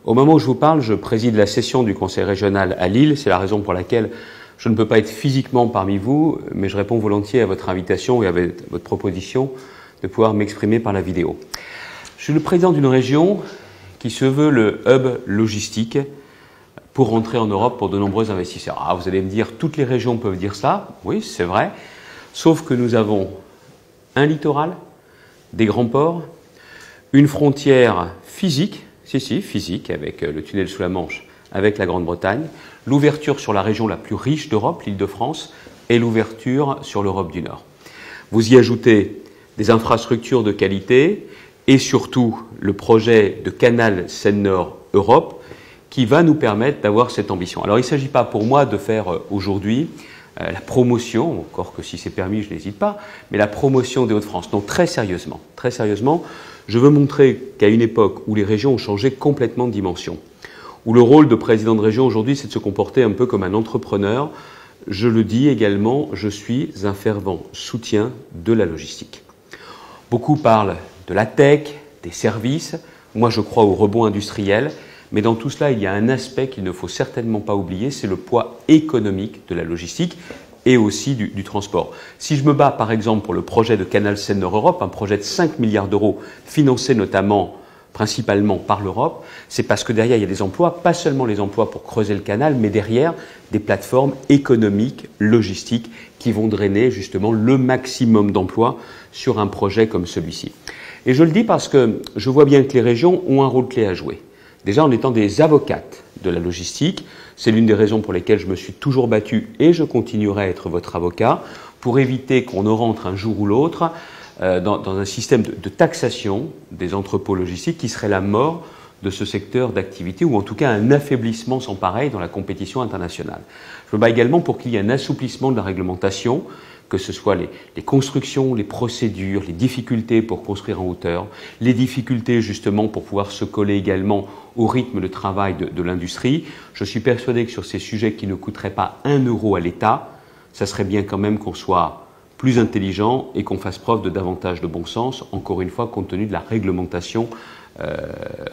Au moment où je vous parle, je préside la session du Conseil régional à Lille. C'est la raison pour laquelle je ne peux pas être physiquement parmi vous, mais je réponds volontiers à votre invitation et à votre proposition de pouvoir m'exprimer par la vidéo. Je suis le président d'une région qui se veut le hub logistique pour rentrer en Europe pour de nombreux investisseurs. Ah, vous allez me dire, toutes les régions peuvent dire ça. Oui, c'est vrai. Sauf que nous avons un littoral, des grands ports, une frontière physique, physique, avec le tunnel sous la Manche, avec la Grande-Bretagne, l'ouverture sur la région la plus riche d'Europe, l'Île-de-France, et l'ouverture sur l'Europe du Nord. Vous y ajoutez des infrastructures de qualité et surtout le projet de canal Seine-Nord-Europe qui va nous permettre d'avoir cette ambition. Alors il ne s'agit pas pour moi de faire aujourd'hui la promotion, encore que si c'est permis, je n'hésite pas, mais la promotion des Hauts-de-France. Donc très sérieusement, je veux montrer qu'à une époque où les régions ont changé complètement de dimension, où le rôle de président de région aujourd'hui, c'est de se comporter un peu comme un entrepreneur, je le dis également, je suis un fervent soutien de la logistique. Beaucoup parlent de la tech, des services, moi je crois au rebond industriel, mais dans tout cela, il y a un aspect qu'il ne faut certainement pas oublier, c'est le poids économique de la logistique et aussi du transport. Si je me bats par exemple pour le projet de canal Seine-Nord-Europe, un projet de 5 milliards d'euros financé notamment principalement par l'Europe, c'est parce que derrière il y a des emplois, pas seulement les emplois pour creuser le canal, mais derrière des plateformes économiques, logistiques qui vont drainer justement le maximum d'emplois sur un projet comme celui-ci. Et je le dis parce que je vois bien que les régions ont un rôle clé à jouer. Déjà en étant des avocates de la logistique, c'est l'une des raisons pour lesquelles je me suis toujours battu et je continuerai à être votre avocat pour éviter qu'on ne rentre un jour ou l'autre dans un système de taxation des entrepôts logistiques qui serait la mort de ce secteur d'activité ou en tout cas un affaiblissement sans pareil dans la compétition internationale. Je me bats également pour qu'il y ait un assouplissement de la réglementation, que ce soit les constructions, les procédures, les difficultés pour construire en hauteur, les difficultés justement pour pouvoir se coller également au rythme de travail de l'industrie. Je suis persuadé que sur ces sujets qui ne coûteraient pas 1 euro à l'État, ça serait bien quand même qu'on soit plus intelligent et qu'on fasse preuve de davantage de bon sens, encore une fois compte tenu de la réglementation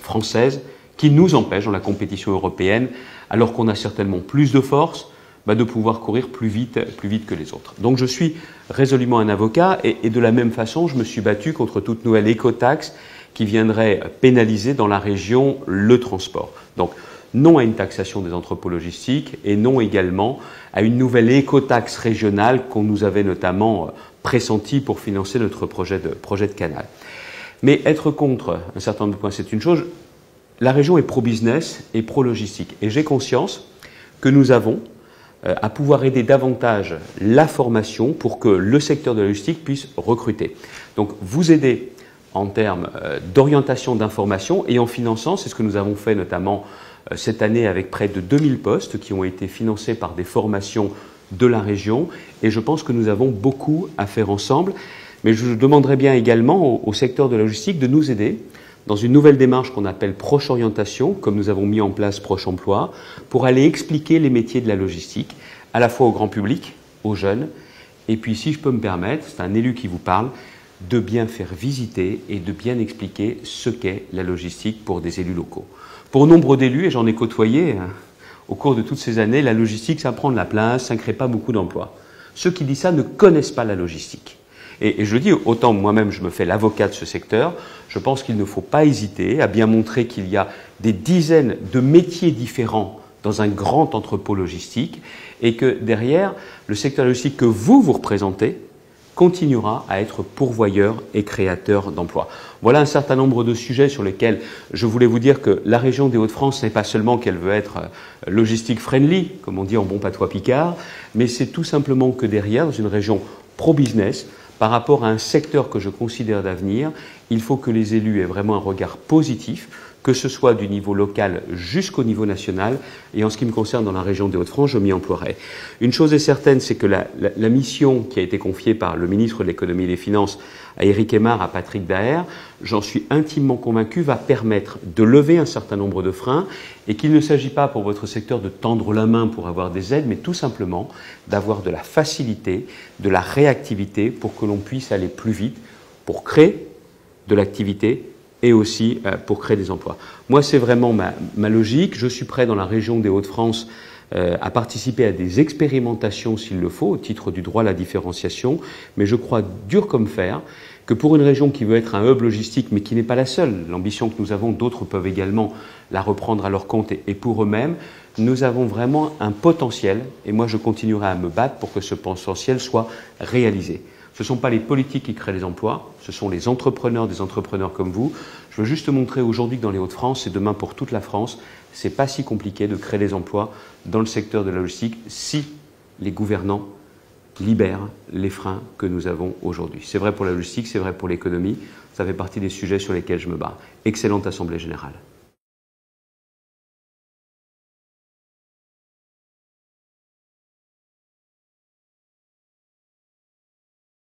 française qui nous empêche dans la compétition européenne, alors qu'on a certainement plus de force, de pouvoir courir plus vite que les autres. Donc je suis résolument un avocat et de la même façon, je me suis battu contre toute nouvelle écotaxe qui viendrait pénaliser dans la région le transport. Donc non à une taxation des entrepôts logistiques et non également à une nouvelle écotaxe régionale qu'on nous avait notamment pressenti pour financer notre projet de canal. Mais être contre un certain nombre de points, c'est une chose. La région est pro-business et pro-logistique. Et j'ai conscience que nous avons à pouvoir aider davantage la formation pour que le secteur de la logistique puisse recruter. Donc vous aider en termes d'orientation d'information et en finançant, c'est ce que nous avons fait notamment cette année avec près de 2000 postes qui ont été financés par des formations de la région et je pense que nous avons beaucoup à faire ensemble. Mais je demanderai bien également au secteur de la logistique de nous aider dans une nouvelle démarche qu'on appelle Proche Orientation, comme nous avons mis en place Proche Emploi, pour aller expliquer les métiers de la logistique, à la fois au grand public, aux jeunes, et puis si je peux me permettre, c'est un élu qui vous parle, de bien faire visiter et de bien expliquer ce qu'est la logistique pour des élus locaux. Pour nombre d'élus, et j'en ai côtoyé au cours de toutes ces années, la logistique, ça prend de la place, ça ne crée pas beaucoup d'emplois. Ceux qui disent ça ne connaissent pas la logistique. Et je dis, autant moi-même je me fais l'avocat de ce secteur, je pense qu'il ne faut pas hésiter à bien montrer qu'il y a des dizaines de métiers différents dans un grand entrepôt logistique et que derrière, le secteur logistique que vous représentez continuera à être pourvoyeur et créateur d'emplois. Voilà un certain nombre de sujets sur lesquels je voulais vous dire que la région des Hauts-de-France n'est pas seulement qu'elle veut être logistique friendly, comme on dit en bon patois picard, mais c'est tout simplement que derrière, dans une région pro-business, par rapport à un secteur que je considère d'avenir, il faut que les élus aient vraiment un regard positif, que ce soit du niveau local jusqu'au niveau national. Et en ce qui me concerne dans la région des Hauts-de-France, je m'y emploierai. Une chose est certaine, c'est que la mission qui a été confiée par le ministre de l'économie et des finances à Éric Aymar, à Patrick Daher, j'en suis intimement convaincu, va permettre de lever un certain nombre de freins et qu'il ne s'agit pas pour votre secteur de tendre la main pour avoir des aides, mais tout simplement d'avoir de la facilité, de la réactivité pour que l'on puisse aller plus vite, pour créer de l'activité et aussi pour créer des emplois. Moi, c'est vraiment ma logique. Je suis prêt dans la région des Hauts-de-France à participer à des expérimentations s'il le faut, au titre du droit à la différenciation, mais je crois dur comme fer que pour une région qui veut être un hub logistique, mais qui n'est pas la seule, l'ambition que nous avons, d'autres peuvent également la reprendre à leur compte et pour eux-mêmes, nous avons vraiment un potentiel, et moi je continuerai à me battre pour que ce potentiel soit réalisé. Ce ne sont pas les politiques qui créent les emplois, ce sont les entrepreneurs, des entrepreneurs comme vous. Je veux juste montrer aujourd'hui que dans les Hauts-de-France et demain pour toute la France, ce n'est pas si compliqué de créer des emplois dans le secteur de la logistique si les gouvernants libèrent les freins que nous avons aujourd'hui. C'est vrai pour la logistique, c'est vrai pour l'économie, ça fait partie des sujets sur lesquels je me bats. Excellente Assemblée Générale.